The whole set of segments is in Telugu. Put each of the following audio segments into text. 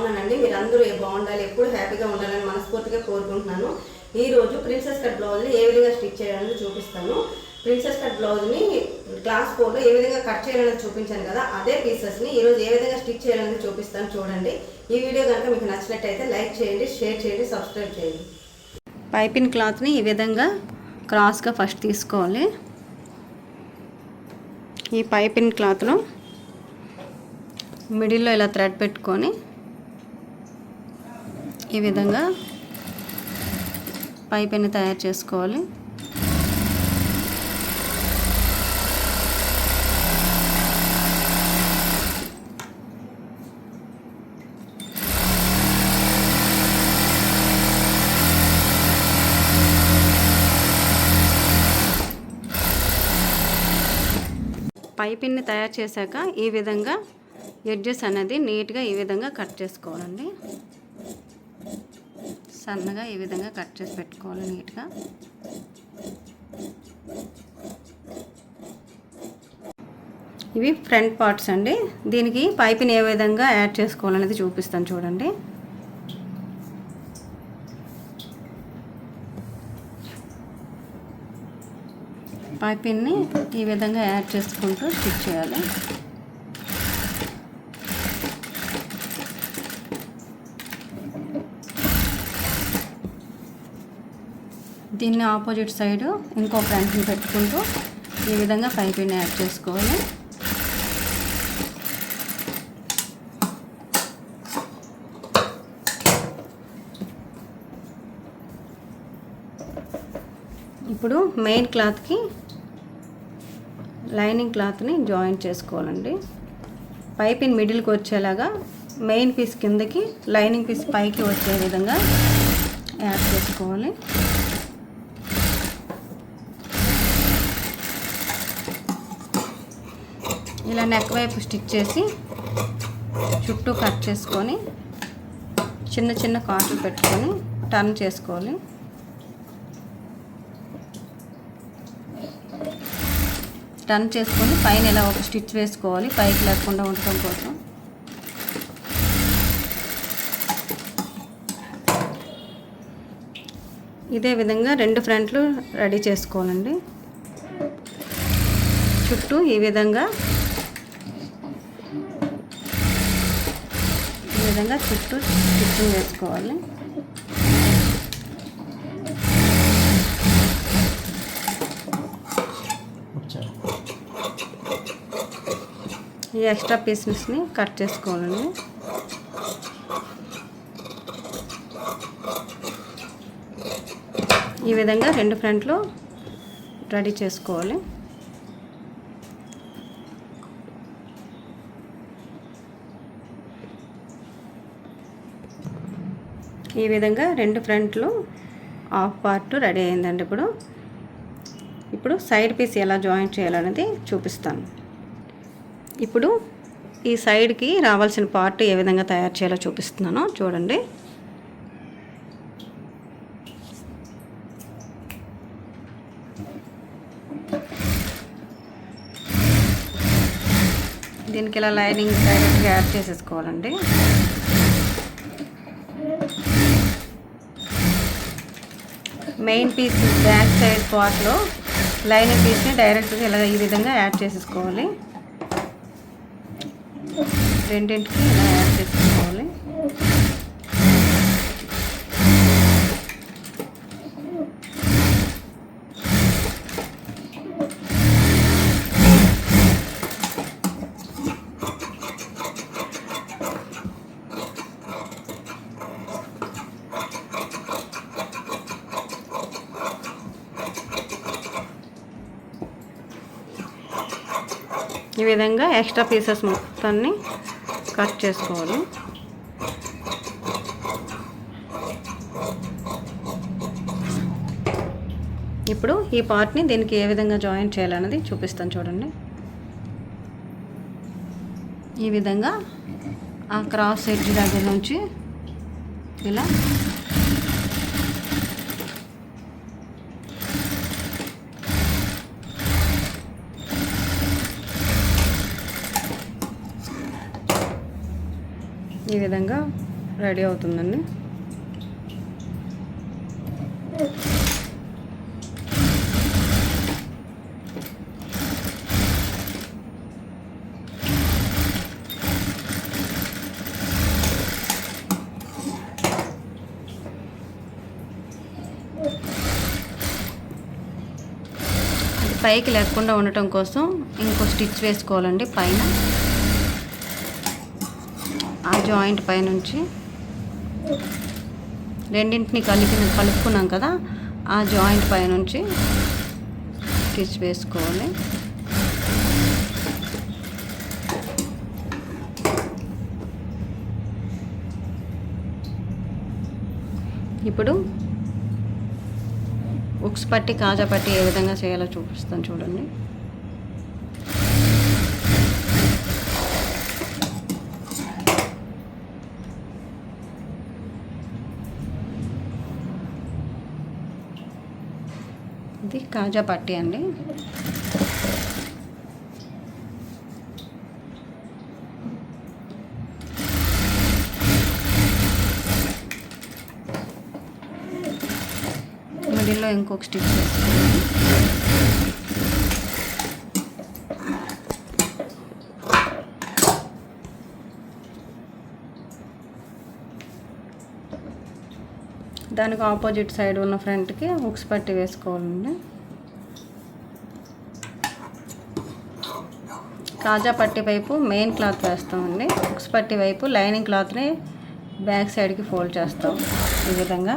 బాగున్నానండి. మీరందరూ బాగుండాలి, ఎప్పుడు హ్యాపీగా ఉండాలని మనస్ఫూర్తిగా కోరుకుంటున్నాను. ఈరోజు ప్రిన్సెస్ కట్ బ్లౌజ్ని ఏ విధంగా స్టిచ్ చేయాలని చూపిస్తాను. ప్రిన్సెస్ కట్ బ్లౌజ్ని క్లాస్ 4లో ఏ విధంగా కట్ చేయాలని చూపించాను కదా, అదే పీసెస్ని ఈరోజు ఏ విధంగా స్టిచ్ చేయాలని చూపిస్తాను. చూడండి. ఈ వీడియో కనుక మీకు నచ్చినట్టయితే లైక్ చేయండి, షేర్ చేయండి, సబ్స్క్రైబ్ చేయండి. పైపింగ్ క్లాత్ని ఈ విధంగా క్రాస్గా ఫస్ట్ తీసుకోవాలి. ఈ పైపింగ్ క్లాత్లో మిడిల్లో ఇలా థ్రెడ్ పెట్టుకొని ఈ విధంగా పైపింగ్ తయారు చేసుకోవాలి. పైపింగ్ని తయారు చేశాక ఈ విధంగా ఎడ్జెస్ అనేది నీట్గా ఈ విధంగా కట్ చేసుకోవాలండి. సన్నగా ఈ విధంగా కట్ చేసి పెట్టుకోవాలి నీట్గా. ఇవి ఫ్రంట్ పార్ట్స్ అండి. దీనికి పైపింగ్ ఏ విధంగా యాడ్ చేసుకోవాలనేది చూపిస్తాను చూడండి. పైపింగ్ని ఈ విధంగా యాడ్ చేసుకుంటూ స్టిచ్ చేయాలి. దీన్ని ఆపోజిట్ సైడ్ ఇంకో ఫ్రంట్ని పెట్టుకుంటూ ఈ విధంగా పైపింగ్ యాడ్ చేసుకోవాలి. ఇప్పుడు మెయిన్ క్లాత్కి లైనింగ్ క్లాత్ని జాయింట్ చేసుకోవాలండి. పైపింగ్ మిడిల్కి వచ్చేలాగా మెయిన్ పీస్ కిందకి, లైనింగ్ పీస్ పైకి వచ్చే విధంగా యాడ్ చేసుకోవాలి. ఇలా నెక్ వైపు స్టిచ్ చేసి చుట్టూ కట్ చేసుకొని చిన్న చిన్న కాట్లు పెట్టుకొని టర్న్ చేసుకోవాలి. టర్న్ చేసుకొని పైన ఇలా ఒక స్టిచ్ వేసుకోవాలి, పైకి లేకుండా ఉండటం కోసం. ఇదే విధంగా రెండు ఫ్రంట్లు రెడీ చేసుకోవాలండి. చుట్టూ ఈ విధంగా చుట్టూ స్టిచ్చింగ్ వేసుకోవాలి. ఈ ఎక్స్ట్రా పీసెస్ని కట్ చేసుకోవాలండి. ఈ విధంగా రెండు ఫ్రంట్లు రెడీ చేసుకోవాలి. ఈ విధంగా రెండు ఫ్రంట్లు హాఫ్ పార్ట్ రెడీ అయిందండి. ఇప్పుడు సైడ్ పీస్ ఎలా జాయింట్ చేయాలనేది చూపిస్తాను. ఇప్పుడు ఈ సైడ్కి రావాల్సిన పార్ట్ ఏ విధంగా తయారు చేయాలో చూపిస్తున్నానో చూడండి. దీనికి ఇలా లైనింగ్ డైరెక్ట్గా యాడ్ చేసేసుకోవాలండి. మెయిన్ పీస్ బ్యాక్ సైడ్ పార్ట్లో లైనింగ్ పీస్ని డైరెక్ట్గా ఇలా ఈ విధంగా యాడ్ చేసేసుకోవాలి. రెండింటికి ఇలా యాడ్ చేసుకోవాలి. ఈ విధంగా ఎక్స్ట్రా పీసెస్ మొత్తాన్ని కట్ చేసుకోవాలి. ఇప్పుడు ఈ పార్ట్ని దీనికి ఏ విధంగా జాయిన్ చేయాలన్నది చూపిస్తాను చూడండి. ఈ విధంగా ఆ క్రాస్ ఎడ్జ్ దగ్గర నుంచి ఇలా ఈ విధంగా రెడీ అవుతుందండి. పైకి లేకుండా ఉండటం కోసం ఇంకో స్టిచ్ వేసుకోవాలండి పైన. ఆ జాయింట్ పైనుంచి రెండింటిని కలుపుకున్నాం కదా, ఆ జాయింట్ పైనుంచి స్టిచ్ వేసుకోవాలి. ఇప్పుడు ఉక్స్ పట్టి కాజా పట్టి ఏ విధంగా చేయాలో చూపిస్తాను చూడండి. ఇది కాజా పట్టి అండి. మిడిల్లో ఇంకొక స్టిచ్ వేసుకోవాలి. దానికి ఆపోజిట్ సైడ్ ఉన్న ఫ్రంట్కి హుక్స్ పట్టి వేసుకోవాలండి. కాజా పట్టి వైపు మెయిన్ క్లాత్ వేస్తామండి. హుక్స్ పట్టి వైపు లైనింగ్ క్లాత్ని బ్యాక్ సైడ్కి ఫోల్డ్ చేస్తాం ఈ విధంగా.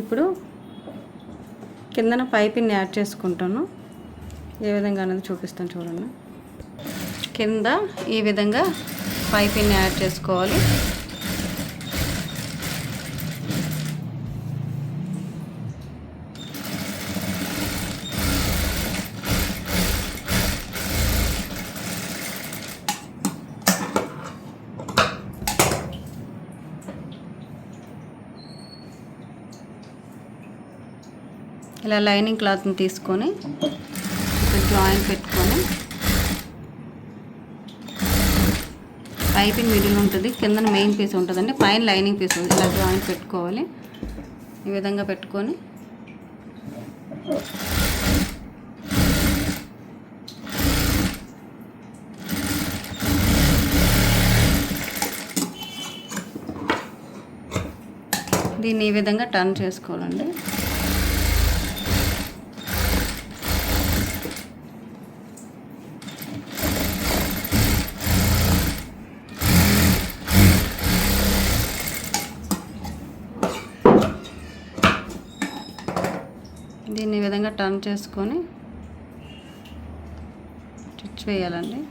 ఇప్పుడు కిందన పైపింగ్ యాడ్ చేసుకుంటాను. ఏ విధంగా అనేది చూపిస్తాను చూడండి. కింద ఈ విధంగా పైపింగ్ యాడ్ చేసుకోవాలి. ఇలా లైనింగ్ క్లాత్ని తీసుకొని జాయింట్ పెట్టుకొని పైపింగ్ మిడిల్ ఉంటుంది, కింద మెయిన్ పీస్ ఉంటుందండి, పైన లైనింగ్ పీస్ ఉంది. ఇలా జాయింట్ పెట్టుకోవాలి. ఈ విధంగా పెట్టుకొని దీన్ని ఈ విధంగా టర్న్ చేసుకోవాలండి. దీన్ని ఈ విధంగా టర్న్ చేసుకొని స్టిచ్ వేయాలండి.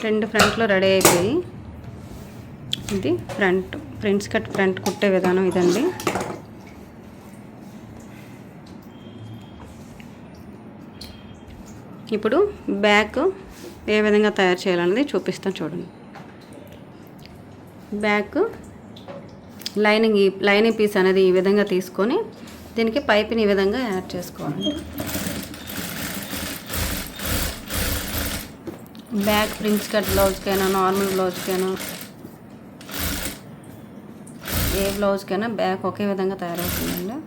రెండు ఫ్రంట్లో రెడీ అయిపోయి, ఇది ఫ్రంట్ కట్ ఫ్రంట్ కుట్టే విధానం ఇదండి. ఇప్పుడు బ్యాక్ ఏ విధంగా తయారు చేయాలనేది చూపిస్తాను చూడండి. బ్యాక్ లైనింగ్ పీస్ అనేది ఈ విధంగా తీసుకొని దీనికి పైప్ని ఈ విధంగా యాడ్ చేసుకోవాలి. బ్యాక్ ప్రిన్స్ కట్ బ్లౌజ్కైనా నార్మల్ బ్లౌజ్కైనా ఏ బ్లౌజ్కైనా బ్యాక్ ఒకే విధంగా తయారవుతుందండి.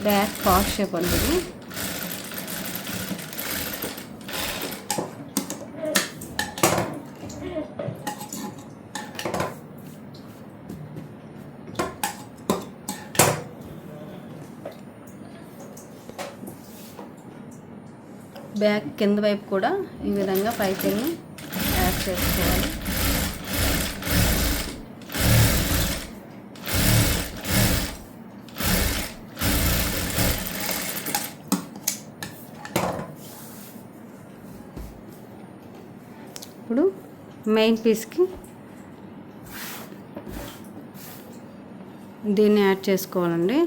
బ్యాక్ పాష్ షేప్ ఉంటుంది. బ్యాక్ కింద వైపు కూడా ఈ విధంగా పైపింగ్ని యాడ్ చేసుకోవాలి. ఇప్పుడు మెయిన్ పీస్కి దీన్ని యాడ్ చేసుకోవాలండి.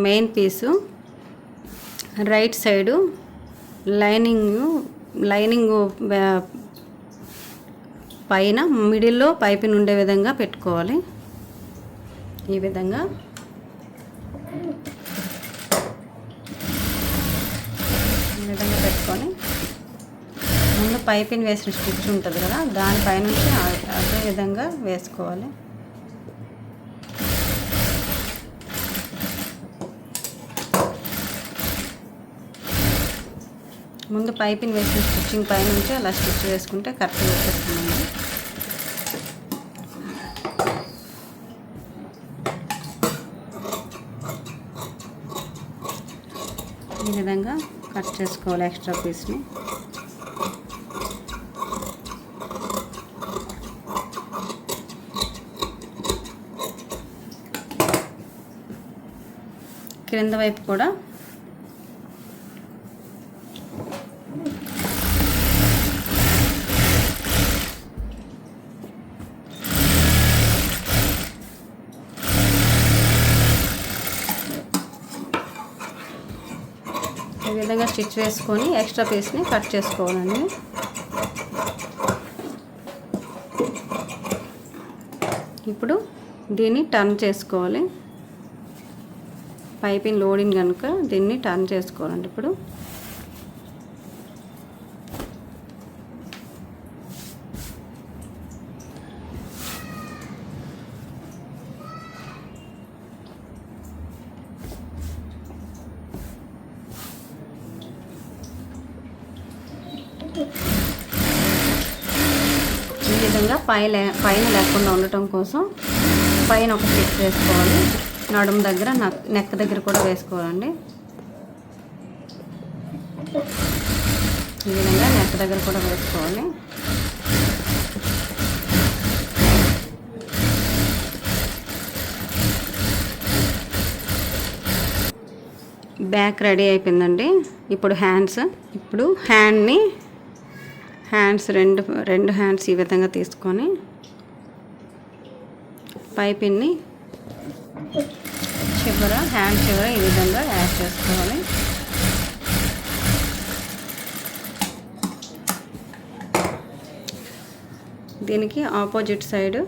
మెయిన్ పీసు రైట్ సైడు లైనింగ్ పైన మిడిల్లో పైపింగ్ ఉండే విధంగా పెట్టుకోవాలి. ఈ విధంగా పెట్టుకొని ముందు పైపింగ్ వేసిన స్టిచ్ ఉంటుంది కదా, దానిపైనుంచి అదే విధంగా వేసుకోవాలి. ముందు పైపింగ్ వేసిన స్టిచ్చింగ్ పైనుంచి అలా స్టిచ్ వేసుకుంటే కరెక్ట్గా వచ్చేస్తుందండి. ఈ విధంగా కట్ చేసుకోవాలి ఎక్స్ట్రా పీస్ని. క్రింద వైపు కూడా ఈ విధంగా స్టిచ్ వేసుకొని ఎక్స్ట్రా పీస్ని కట్ చేసుకోవాలండి. ఇప్పుడు దీన్ని టర్న్ చేసుకోవాలి. పైపింగ్ లోడింగ్ కనుక దీన్ని టర్న్ చేసుకోవాలండి. ఇప్పుడు ఈ విధంగా పైన లేకుండా ఉండటం కోసం పైన ఒక స్టిచ్ వేసుకోవాలి. నడుము దగ్గర నెక్ దగ్గర కూడా వేసుకోవాలండి. ఈ విధంగా నెక్ దగ్గర కూడా వేసుకోవాలి. బ్యాక్ రెడీ అయిపోయిందండి. ఇప్పుడు హ్యాండ్స్ రెండు హ్యాండ్స్ ఈ విధంగా తీసుకొని పైపిన్ని హ్యాండ్ చివర ఈ విధంగా యాడ్ చేసుకోవాలి. దీనికి ఆపోజిట్ సైడ్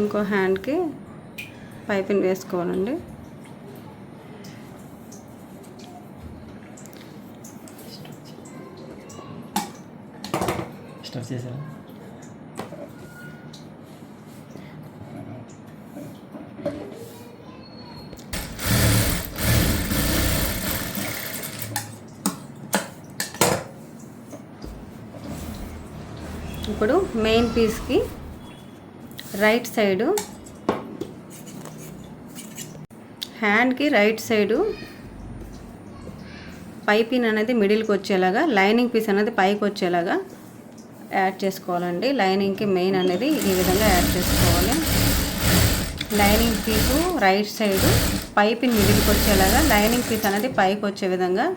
ఇంకో హ్యాండ్కి పైపింగ్ వేసుకోవాలండి. స్టార్ట్ చేశారా? ఇప్పుడు మెయిన్ పీస్కి రైట్ సైడు హ్యాండ్కి రైట్ సైడు పైపింగ్ అనేది మిడిల్కి వచ్చేలాగా, లైనింగ్ పీస్ అనేది పైకి వచ్చేలాగా యాడ్ చేసుకోవాలండి. లైనింగ్కి మెయిన్ అనేది ఈ విధంగా యాడ్ చేసుకోవాలి. Lining piece right side piping మిడిల్కి వచ్చేలాగా, లైనింగ్ పీస్ అనేది పైకి వచ్చే విధంగా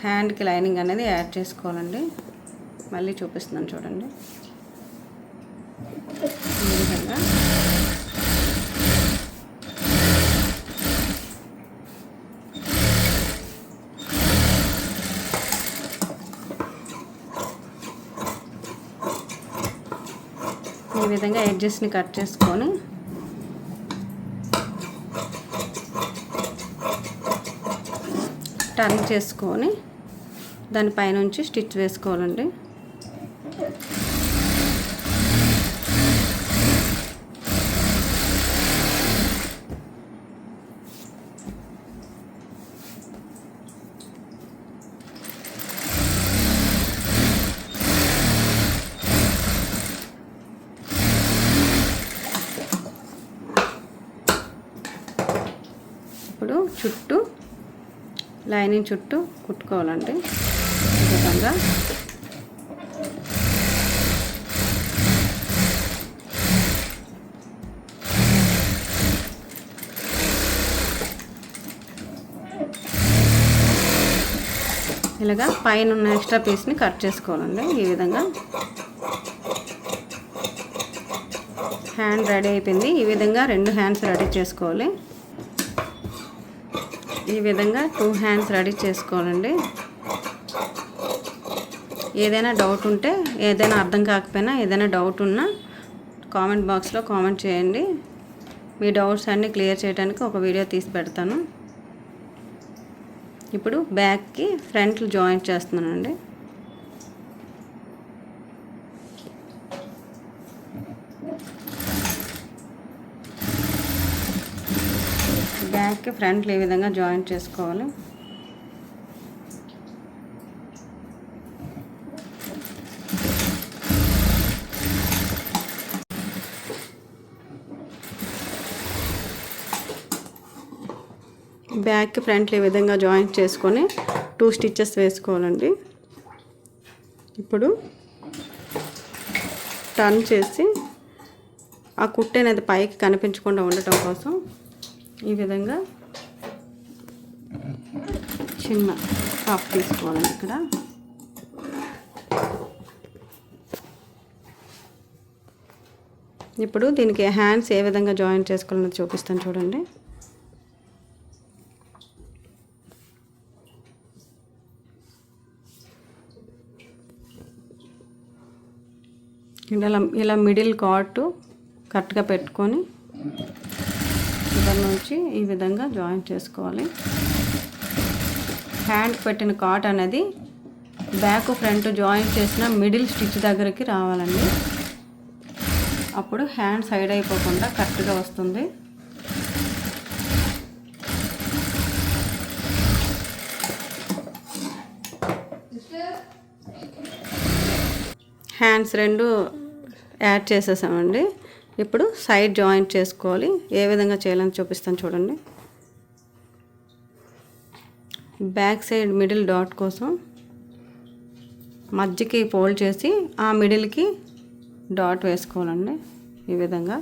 హ్యాండ్కి లైనింగ్ అనేది యాడ్ చేసుకోవాలండి. మళ్ళీ చూపిస్తున్నాను చూడండి. ఈ విధంగా ఎడ్జెస్ని కట్ చేసుకొని టర్న్ చేసుకొని దానిపైనుంచి స్టిచ్ వేసుకోవాలండి. చుట్టూ లైనింగ్ చుట్టూ కుట్టుకోవాలండి ఈ విధంగా. ఇలాగా పైన ఉన్న ఎక్స్ట్రా పీస్ని కట్ చేసుకోవాలండి ఈ విధంగా. హ్యాండ్ రెడీ అయిపోయింది. ఈ విధంగా 2 హ్యాండ్స్ రెడీ చేసుకోవాలి. ఈ విధంగా 2 హ్యాండ్స్ రెడీ చేసుకోవాలండి. ఏదైనా డౌట్ ఉంటే, ఏదైనా అర్థం కాకపోయినా, ఏదైనా డౌట్ ఉన్నా కామెంట్ బాక్స్లో కామెంట్ చేయండి. మీ డౌట్స్ అన్నీ క్లియర్ చేయడానికి ఒక వీడియో తీసి పెడతాను. ఇప్పుడు బ్యాక్కి ఫ్రంట్లు జాయింట్ చేస్తున్నానండి. బ్యాక్కి ఫ్రంట్లు ఈ విధంగా జాయింట్ చేసుకోవాలి. బ్యాక్కి ఫ్రంట్లు ఈ విధంగా జాయింట్ చేసుకొని 2 స్టిచెస్ వేసుకోవాలండి. ఇప్పుడు టర్న్ చేసి ఆ కుట్టు అనేది పైకి కనిపించకుండా ఉండటం కోసం ఈ విధంగా చిన్న టాప్ తీసుకోవాలండి. ఇక్కడ ఇప్పుడు దీనికి హ్యాండ్స్ ఏ విధంగా జాయింట్ చేసుకోవాలని చూపిస్తాను చూడండి. ఇలా మిడిల్ కార్ట్ కరెక్ట్గా పెట్టుకొని ఇక్కడ నుంచి ఈ విధంగా జాయింట్ చేసుకోవాలి. హ్యాండ్ పెట్టిన కార్ట్ అనేది బ్యాక్ ఫ్రంట్ జాయింట్ చేసిన మిడిల్ స్టిచ్ దగ్గరికి రావాలండి. అప్పుడు హ్యాండ్ సైడ్ అయిపోకుండా కరెక్ట్గా వస్తుంది. హ్యాండ్స్ 2 యాడ్ చేసేసామండి. ఇప్పుడు సైడ్ జాయింట్ చేసుకోవాలి. ఏ విధంగా చేయాలని చూపిస్తాను చూడండి. బ్యాక్ సైడ్ మిడిల్ డాట్ కోసం మధ్యకి ఫోల్డ్ చేసి ఆ మిడిల్కి డాట్ వేసుకోవాలండి ఈ విధంగా.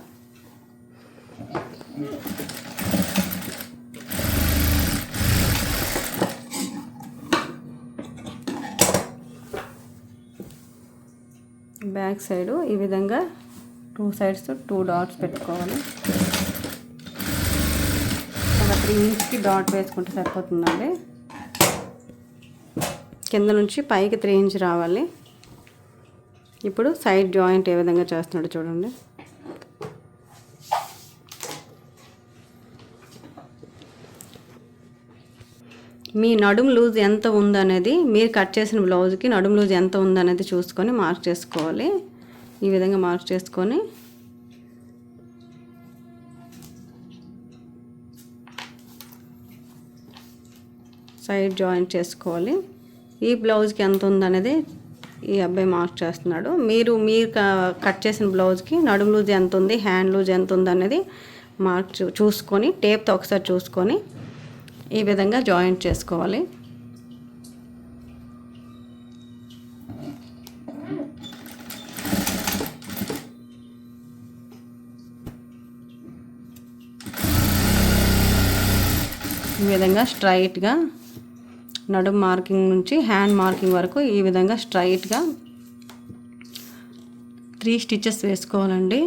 బ్యాక్ సైడ్ ఈ విధంగా 2 సైడ్స్ 2 డాట్స్ పెట్టుకోవాలి. ఒక 3 ఇంచ్కి డాట్ వేసుకుంటే సరిపోతుందండి. కింద నుంచి పైకి 3 ఇంచ్ రావాలి. ఇప్పుడు సైడ్ జాయింట్ ఏ విధంగా చేస్తున్నాడో చూడండి. మీ నడుం లూజ్ ఎంత ఉందనేది, మీరు కట్ చేసిన బ్లౌజ్కి నడుం లూజ్ ఎంత ఉందనేది చూసుకొని మార్క్ చేసుకోవాలి. ఈ విధంగా మార్క్ చేసుకొని సైడ్ జాయింట్ చేసుకోవాలి. ఈ బ్లౌజ్కి ఎంత ఉందనేది ఈ అబ్బాయి మార్క్ చేస్తున్నాడు. మీరు కట్ చేసిన బ్లౌజ్కి నడుం లూజ్ ఎంత ఉంది, హ్యాండ్ లూజ్ ఎంత ఉంది అనేది మార్క్ చూసుకొని టేప్తో ఒకసారి చూసుకొని ఈ విధంగా జాయింట్ చేసుకోవాలి. ఈ విధంగా స్ట్రైట్గా నడుం మార్కింగ్ నుంచి హ్యాండ్ మార్కింగ్ వరకు ఈ విధంగా స్ట్రైట్గా 3 స్టిచెస్ వేసుకోవాలండి.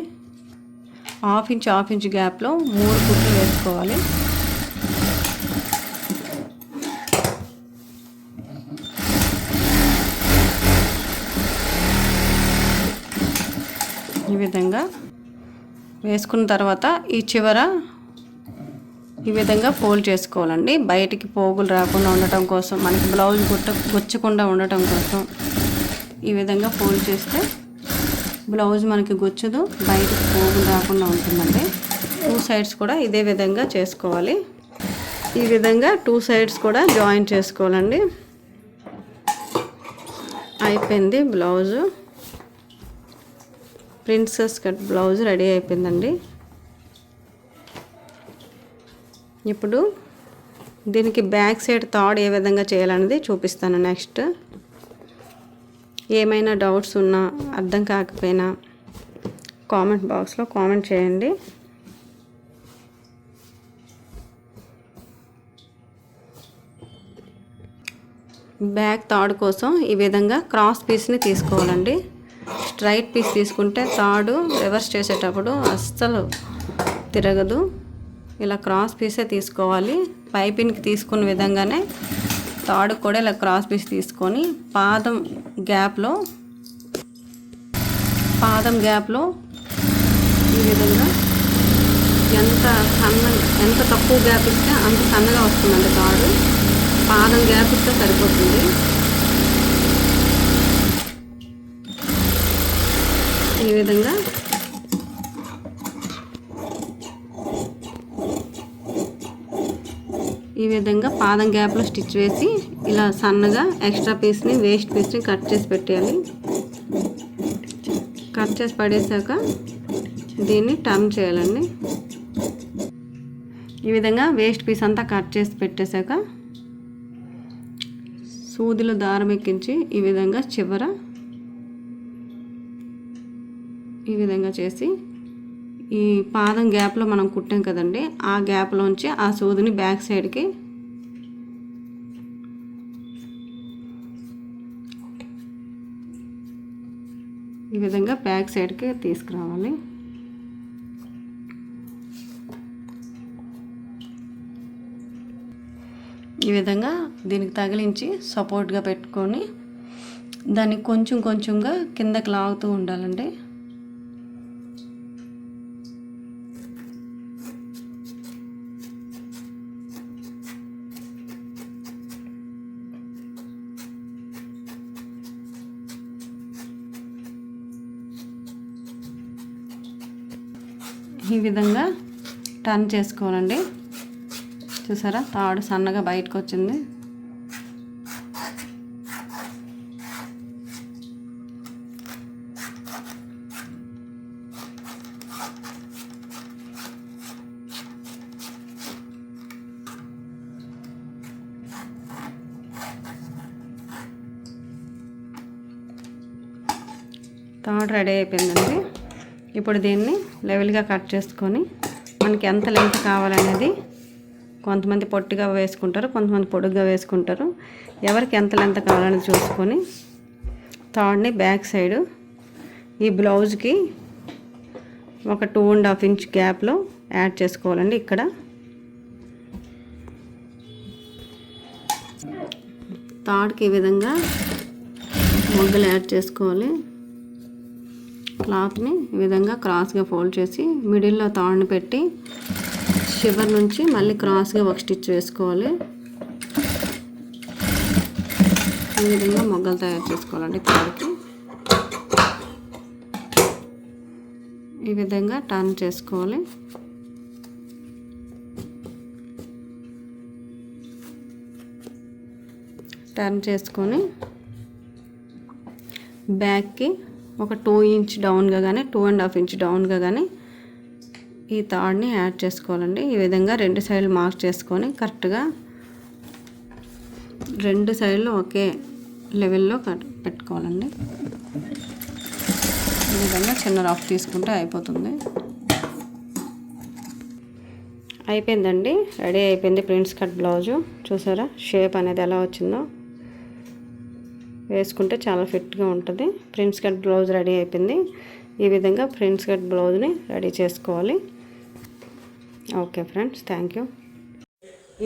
హాఫ్ ఇంచ్ గ్యాప్లో 3 కుట్లు వేసుకోవాలి. ఈ విధంగా వేసుకున్న తర్వాత ఈ చివర ఈ విధంగా ఫోల్డ్ చేసుకోవాలండి. బయటికి పోగులు రాకుండా ఉండటం కోసం, మనకి బ్లౌజ్ గుచ్చకుండా ఉండటం కోసం ఈ విధంగా ఫోల్డ్ చేస్తే బ్లౌజ్ మనకి గుచ్చదు, బయటికి పోగులు రాకుండా ఉంటుందండి. 2 సైడ్స్ కూడా ఇదే విధంగా చేసుకోవాలి. ఈ విధంగా 2 సైడ్స్ కూడా జాయిన్ చేసుకోవాలండి. అయిపోయింది blouse. Princess cut blouse ready అయిపోయిందండి. ఇప్పుడు దీనికి బ్యాక్ సైడ్ థాడ్ ఏ విధంగా చేయాలనేది చూపిస్తాను నెక్స్ట్. ఏమైనా డౌట్స్ ఉన్నా అర్థం కాకపోయినా కామెంట్ బాక్స్లో కామెంట్ చేయండి. బ్యాక్ థాడ్ కోసం ఈ విధంగా క్రాస్ పీస్ని తీసుకోవాలండి. స్ట్రైట్ పీస్ తీసుకుంటే థాడు రివర్స్ చేసేటప్పుడు అస్సలు తిరగదు. ఇలా క్రాస్ పీసే తీసుకోవాలి. పైపింగ్కి తీసుకున్న విధంగానే థాడు కూడా ఇలా క్రాస్ పీస్ తీసుకొని పాదం గ్యాప్లో ఈ విధంగా ఎంత తక్కువ గ్యాప్ ఇస్తే అంత సన్నగా వస్తుందండి థాడు. పాదం గ్యాప్ ఇస్తే సరిపోతుంది. ఈ విధంగా పాదం గ్యాప్లో స్టిచ్ వేసి ఇలా సన్నగా ఎక్స్ట్రా పీస్ని వేస్ట్ పీస్ని కట్ చేసి పెట్టేయాలి. కట్ చేసి పడేసాక దీన్ని టర్న్ చేయాలండి. ఈ విధంగా వేస్ట్ పీస్ అంతా కట్ చేసి పెట్టేశాక సూదిలో దారం ఎక్కించి ఈ విధంగా చివర ఈ విధంగా చేసి ఈ పాదం గ్యాప్లో మనం కుట్టాం కదండి, ఆ గ్యాప్లోంచి ఆ సూదిని బ్యాక్ సైడ్కి ఈ విధంగా బ్యాక్ సైడ్కి తీసుకురావాలి. ఈ విధంగా దీనికి తగిలించి సపోర్ట్గా పెట్టుకొని దాన్ని కొంచెం కొంచెంగా కిందకి లాగుతూ ఉండాలండి. ఈ విధంగా టర్న్ చేసుకోవాలండి. చూసారా తాడు సన్నగా బయటకు వచ్చింది. తాడు రెడీ అయిపోయిందండి. ఇప్పుడు దీన్ని లెవెల్గా కట్ చేసుకొని మనకి ఎంత లెంత్ కావాలనేది కొంతమంది పొట్టిగా వేసుకుంటారు, కొంతమంది పొడుగ్గా వేసుకుంటారు. ఎవరికి ఎంత లెంత్ కావాలనేది చూసుకొని తాడుని బ్యాక్ సైడ్ ఈ బ్లౌజ్కి ఒక 2.5 ఇంచ్ గ్యాప్లో యాడ్ చేసుకోవాలండి. ఇక్కడ తాడుకి ఈ విధంగా మొగ్గలు యాడ్ చేసుకోవాలి. క్లాత్ని ఈ విధంగా క్రాస్గా ఫోల్డ్ చేసి మిడిల్లో తాడుని పెట్టి చివరి నుంచి మళ్ళీ క్రాస్గా ఒక స్టిచ్ వేసుకోవాలి. ఈ విధంగా మొగ్గలు తయారు చేసుకోవాలండి. తాడుకి ఈ విధంగా టర్న్ చేసుకోవాలి. టర్న్ చేసుకొని బ్యాక్కి ఒక 2 ఇంచ్ డౌన్గా కానీ 2.5 ఇంచ్ డౌన్గా కానీ ఈ తాడుని యాడ్ చేసుకోవాలండి. ఈ విధంగా 2 సైడ్లు మార్క్ చేసుకొని కరెక్ట్గా 2 సైడ్లు ఒకే లెవెల్లో పెట్టుకోవాలండి. ఈ విధంగా చిన్న రఫ్ తీసుకుంటే అయిపోతుంది. అయిపోయిందండి, రెడీ అయిపోయింది ప్రిన్స్ కట్ బ్లౌజు. చూసారా షేప్ అనేది ఎలా వచ్చిందో. వేసుకుంటే చాలా ఫిట్గా ఉంటుంది. ప్రిన్స్ కట్ బ్లౌజ్ రెడీ అయిపోయింది. ఈ విధంగా ప్రిన్స్ కట్ బ్లౌజ్ని రెడీ చేసుకోవాలి. Okay friends, thank you.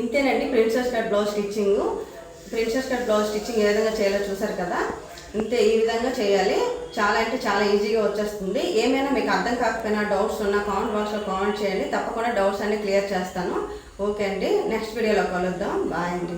ఇంతేనండి princess cut blouse stitching. Princess cut blouse stitching ఏ విధంగా చేయాలో చూసారు కదా. ఇంతే, ఈ విధంగా చేయాలి. చాలా అంటే చాలా ఈజీగా వచ్చేస్తుంది. ఏమైనా మీకు అర్థం కాకపోయినా డౌట్స్ ఉన్నా కామెంట్ బాక్స్లో కామెంట్ చేయండి. తప్పకుండా డౌట్స్ అన్ని క్లియర్ చేస్తాను. ఓకే అండి, నెక్స్ట్ వీడియోలో కలుద్దాం. బాయ్ అండి.